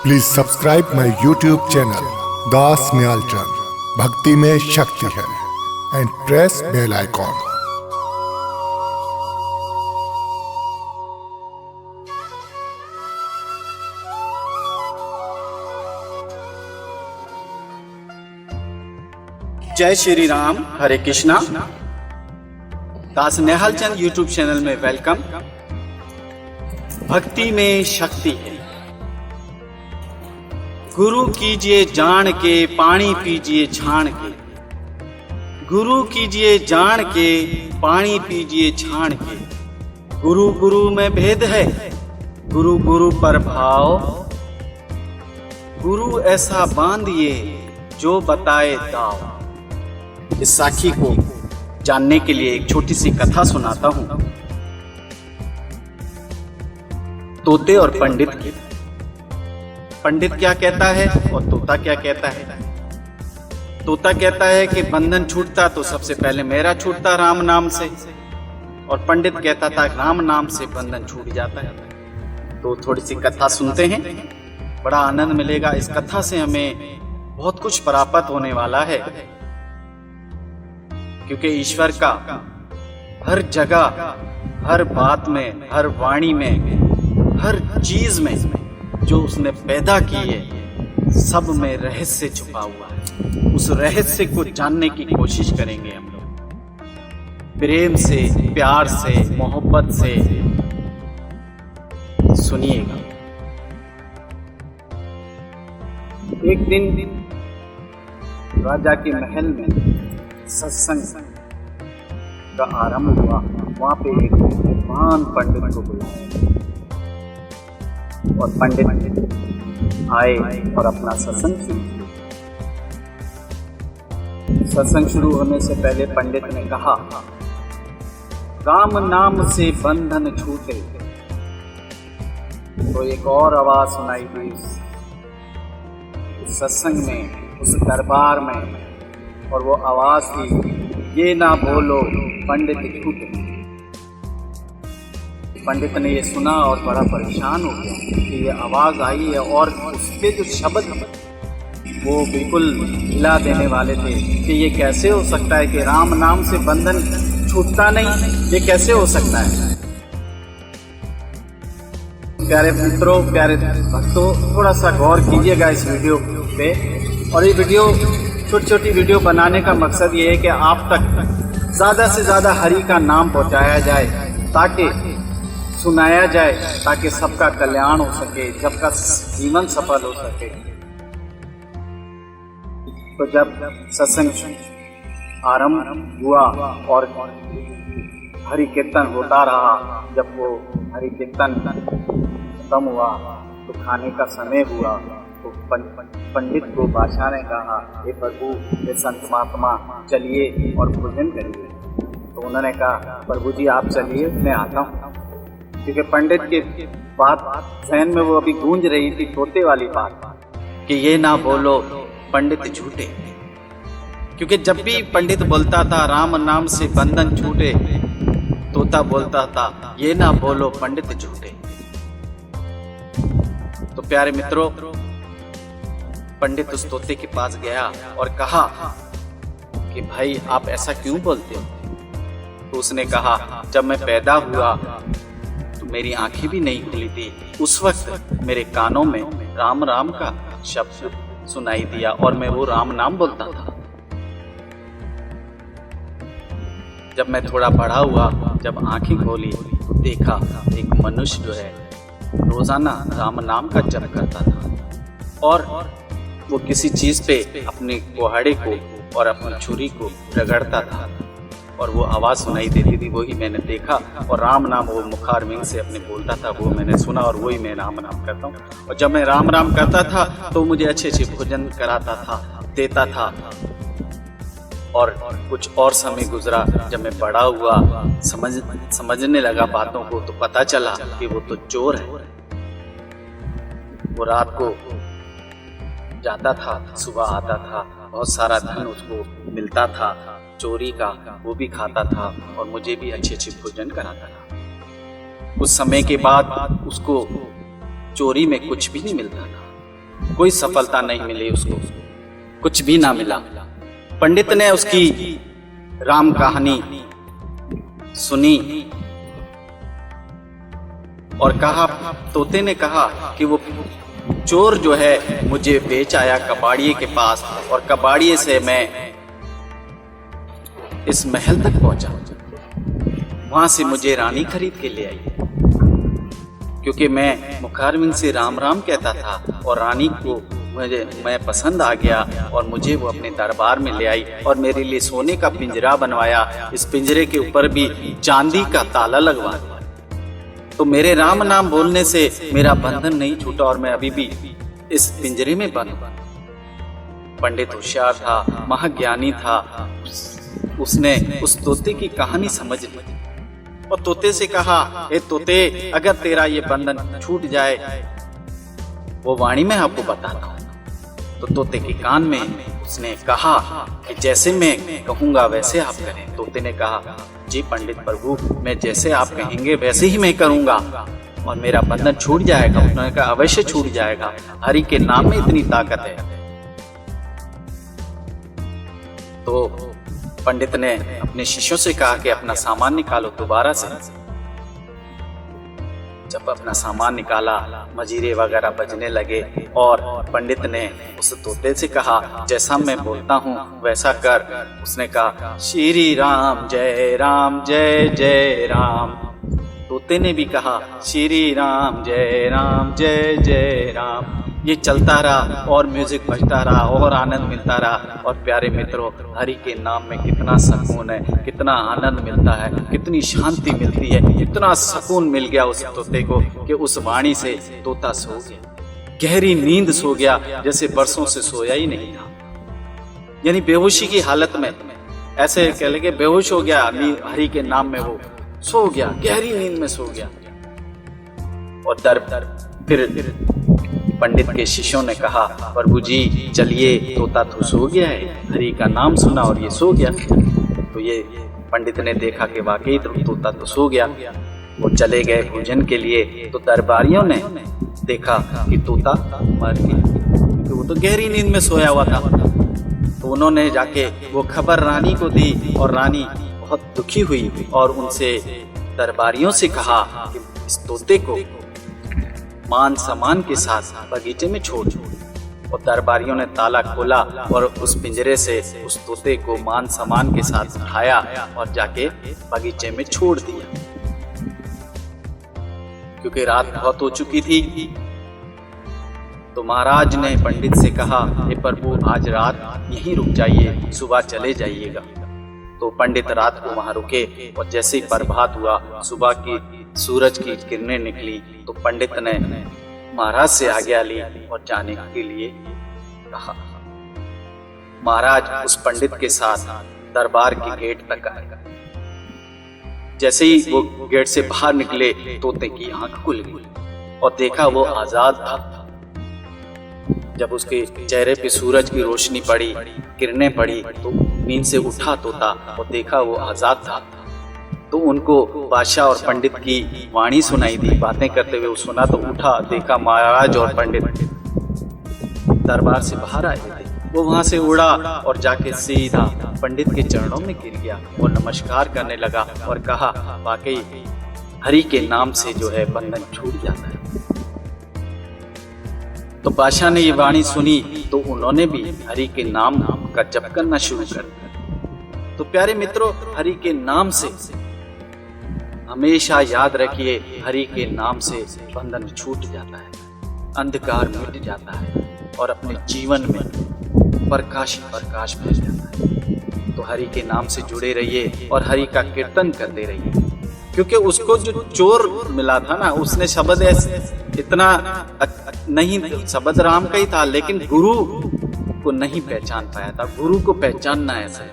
Please subscribe my YouTube channel Das Nialchand. भक्ति में शक्ति है and press bell icon. जय श्री राम, हरे कृष्णा। दास निहालचंद यूट्यूब चैनल में वेलकम। भक्ति में शक्ति है। गुरु कीजिए जान के, पानी पीजिए छान के। गुरु कीजिए जान के, पानी पीजिए छान के। गुरु गुरु में भेद है, गुरु गुरु पर भाव। गुरु ऐसा बांधिए जो बताए दाव। इस साखी को जानने के लिए एक छोटी सी कथा सुनाता हूं, तोते और पंडित की। पंडित क्या कहता है और तोता क्या कहता है? तोता कहता है कि बंधन छूटता तो सबसे पहले मेरा छूटता राम नाम से, और पंडित कहता था राम नाम से बंधन छूट जाता है। तो थोड़ी सी कथा सुनते हैं, बड़ा आनंद मिलेगा। इस कथा से हमें बहुत कुछ प्राप्त होने वाला है, क्योंकि ईश्वर का हर जगह, हर बात में, हर वाणी में, हर चीज में जो उसने पैदा की है, सब में रहस्य छुपा हुआ है। उस रहस्य को जानने की कोशिश करेंगे हम लोग, प्रेम से, प्यार से, मोहब्बत से। सुनिएगा। एक दिन राजा के महल में सत्संग का आरंभ हुआ। वहां पे एक महान पंडित को बुलाया और पंडित आए और अपना सत्संग शुरू किया। सत्संग शुरू होने से पहले पंडित ने कहा, राम नाम से बंधन छूटे। तो एक और आवाज सुनाई दी उस सत्संग में, उस दरबार में, और वो आवाज थी, ये ना बोलो पंडित छूटे। पंडित ने ये सुना और बड़ा परेशान हो गया कि ये आवाज आई है, और उसके जो शब्द वो बिल्कुल हिला देने वाले थे कि ये कैसे हो सकता है कि राम नाम से बंधन छूटता नहीं, ये कैसे हो सकता है। प्यारे मित्रों, प्यारे भक्तों, थोड़ा सा गौर कीजिएगा इस वीडियो पे। और ये वीडियो, छोटी छोटी वीडियो बनाने का मकसद ये है कि आप तक ज्यादा से ज्यादा हरि का नाम पहुंचाया जाए, ताकि सुनाया जाए, ताकि सबका कल्याण हो सके, सबका जीवन सफल हो सके। तो जब सत्संग आरंभ हुआ और हरि कीर्तन होता रहा, जब वो हरि कीर्तन खत्म हुआ तो खाने का समय हुआ। तो पंडित को बादशाह ने कहा, हे प्रभु, हे संत महात्मा, चलिए और भोजन करिए। तो उन्होंने कहा, प्रभु जी आप चलिए, मैं आता हूँ। क्योंकि पंडित की बात जहन में वो अभी गूंज रही थी, तोते वाली बात, कि ये ना बोलो पंडित झूठे। क्योंकि जब भी पंडित बोलता था राम नाम से बंधन छूटे, तोता बोलता था ये ना बोलो पंडित झूठे। तो प्यारे मित्रों, पंडित उस तोते के पास गया और कहा कि भाई आप ऐसा क्यों बोलते हो? तो उसने कहा, जब मैं पैदा हुआ तो मेरी आंखें भी नहीं खुली थी। उस वक्त मेरे कानों में राम राम का शब्द सुनाई दिया और मैं वो राम नाम बोलता था। जब मैं थोड़ा बड़ा हुआ, जब आंखें खोली तो देखा एक मनुष्य जो है रोजाना राम नाम का जप करता था, और वो किसी चीज पे अपने कुहाड़े को और अपनी छुरी को रगड़ता था, और वो आवाज सुनाई देती थी। वही मैंने देखा, और राम नाम वो मुखारविंद से अपने बोलता था, वो मैंने सुना, और वही मैं राम नाम करता हूँ। और जब मैं राम राम करता था तो मुझे अच्छे अच्छे भोजन कराता था, देता था। और कुछ और समय गुजरा, जब मैं बड़ा हुआ, समझने लगा बातों को, तो पता चला कि वो तो चोर है। वो रात को जाता था, सुबह आता था, बहुत सारा धन उसको मिलता था चोरी का, वो भी खाता था और मुझे भी अच्छे अच्छे भोजन कराता था। कुछ समय के बाद उसको चोरी में कुछ भी नहीं मिलता था, कोई सफलता नहीं मिली उसको, कुछ भी ना मिला। पंडित ने उसकी राम कहानी सुनी और कहा, तोते ने कहा कि वो चोर जो है मुझे बेच आया कबाड़िए के पास, और कबाड़िए से मैं इस महल तक पहुंचा, वहां से मुझे रानी खरीद के ले आई, क्योंकि मैं मुखारविंद से राम राम कहता था और रानी को मैं पसंद आ गया और मुझे वो अपने दरबार में ले आई और मेरे लिए सोने का पिंजरा बनवाया। इस पिंजरे के ऊपर भी चांदी का ताला लगवा दिया। तो मेरे राम नाम बोलने से मेरा बंधन नहीं छूटा और मैं अभी भी इस पिंजरे में बंद हूं। पंडित होशियार था, महाज्ञानी था, उसने उस तोते की कहानी समझ ली और तोते से कहा, ए तोते, अगर तेरा ये बंधन छूट जाए, वो वाणी मैं आपको बताता हूँ। तो तोते के कान में उसने कहा कि जैसे मैं कहूंगा वैसे आप करें। तोते ने कहा, जी पंडित प्रभु, मैं जैसे आप कहेंगे वैसे ही मैं करूंगा और मेरा बंधन छूट जाएगा। उन्होंने कहा, अवश्य छूट जाएगा, हरि के नाम में इतनी ताकत है। तो पंडित ने अपने शिष्यों से कहा कि अपना सामान निकालो दोबारा से। जब अपना सामान निकाला, मजीरे वगैरह बजने लगे और पंडित ने उस तोते से कहा, जैसा मैं बोलता हूँ वैसा कर। उसने कहा, श्री राम जय जय राम। तोते ने भी कहा, श्री राम जय जय राम। ये चलता रहा और म्यूजिक बजता रहा और आनंद मिलता रहा। और प्यारे मित्रों, हरि के नाम में कितना सुकून है, कितना आनंद मिलता है, कितनी शांति मिलती है, कितना सुकून मिल गया उस तोते को कि उस वाणी से तोता सो गया, गहरी नींद सो गया, जैसे बरसों से सोया ही नहीं था। यानी बेहोशी की हालत में, ऐसे कह लगे बेहोश हो गया, हरि के नाम में वो सो गया, गहरी नींद में सो गया। और फिर पंडित के शिष्यों ने कहा, प्रभु जी चलिए, तोता तो सो गया है, हरि का नाम सुना और ये सो गया। तो ये पंडित ने देखा कि वाकई तोता तो सो गया। वो चले गए भोजन के लिए। तो दरबारियों ने देखा कि तोता मर गया, क्योंकि वो तो गहरी नींद में सोया हुआ था। तो उन्होंने जाके वो खबर रानी को दी और रानी बहुत दुखी हुई और उनसे दरबारियों से कहा कि इस तोते को मान सम्मान के साथ बगीचे में छोड़। और दरबारियों ने ताला खोला और उस पिंजरे से उस तोते को मान सम्मान के साथ उठाया और जाके बगीचे में छोड़ दिया, क्योंकि रात बहुत हो चुकी थी। तो महाराज ने पंडित से कहा, हे प्रभु, आज रात यहीं रुक जाइए, सुबह चले जाइएगा। तो पंडित रात को वहां रुके और जैसे ही प्रभात हुआ, सुबह की सूरज की किरणें निकली, तो पंडित ने महाराज से आज्ञा ली और जाने के लिए कहा। महाराज उस पंडित के साथ दरबार के गेट तक आए। जैसे ही वो गेट से बाहर निकले, तोते की आंख खुल गई और देखा वो आजाद था। जब उसके चेहरे पे सूरज की रोशनी पड़ी, किरणें पड़ी, तो नींद से उठा तोता और देखा वो आजाद था। तो उनको बादशाह और पंडित की वाणी सुनाई दी, बातें करते हुए सुना। तो उठा, देखा महाराज और पंडित दरबार से बाहर आए थे। वो वहां से उड़ा और जाके सीधा पंडित के चरणों में गिर गया और नमस्कार करने लगा और कहा, वाकई हरि के नाम से जो है बंधन छूट जाता है। तो बादशाह ने ये वाणी सुनी तो उन्होंने भी हरि के नाम का जप करना शुरू कर दिया। तो प्यारे मित्रों, हरि के नाम से हमेशा याद रखिए, हरि के नाम से बंधन छूट जाता है, अंधकार मिट जाता है और अपने जीवन में प्रकाश ही प्रकाश भर जाता है। तो हरि के नाम से जुड़े रहिए और हरि का कीर्तन करते रहिए, क्योंकि उसको जो चोर मिला था ना, उसने शब्द इतना नहीं, शब्द राम का ही था, लेकिन गुरु को नहीं पहचान पाया था। गुरु को पहचानना ऐसा है,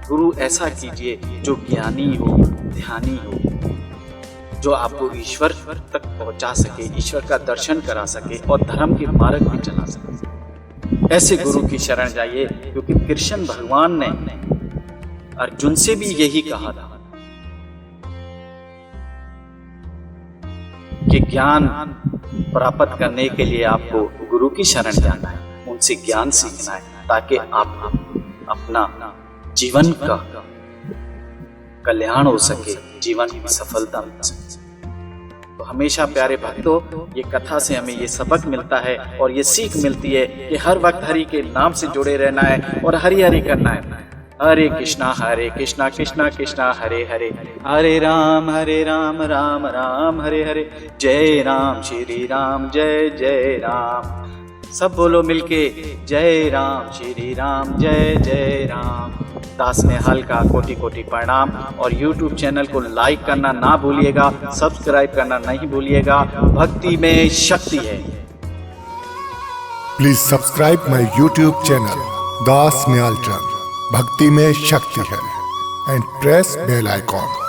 गुरु ऐसा कीजिए जो ज्ञानी हो, ध्यानी हो, जो आपको ईश्वर तक पहुंचा सके, ईश्वर का दर्शन करा सके और धर्म के मार्ग भी चला सके। ऐसे गुरु की शरण जाइए, क्योंकि कृष्ण भगवान ने अर्जुन से भी यही कहा था कि ज्ञान प्राप्त करने के लिए आपको गुरु की शरण जाना है, उनसे ज्ञान सीखना है, ताकि आप अपना जीवन का कल्याण हो सके, जीवन की सफलता मिल सके। तो हमेशा प्यारे भक्तों, ये कथा से हमें ये सबक मिलता है और ये सीख मिलती है कि हर वक्त हरि के नाम से जुड़े रहना है और हरि हरि करना है। हरे कृष्णा कृष्णा कृष्णा हरे हरे, हरे राम राम राम हरे हरे, जय राम श्री राम जय जय राम। सब बोलो मिलके, जय राम श्री राम जय जय राम। दास नेहाल का कोटि कोटि प्रणाम। और YouTube चैनल को लाइक करना ना भूलिएगा, सब्सक्राइब करना नहीं भूलिएगा। भक्ति में शक्ति है। Please subscribe my YouTube channel Das Nyal Chand, भक्ति में शक्ति है, एंड प्रेस बेल आइकॉन।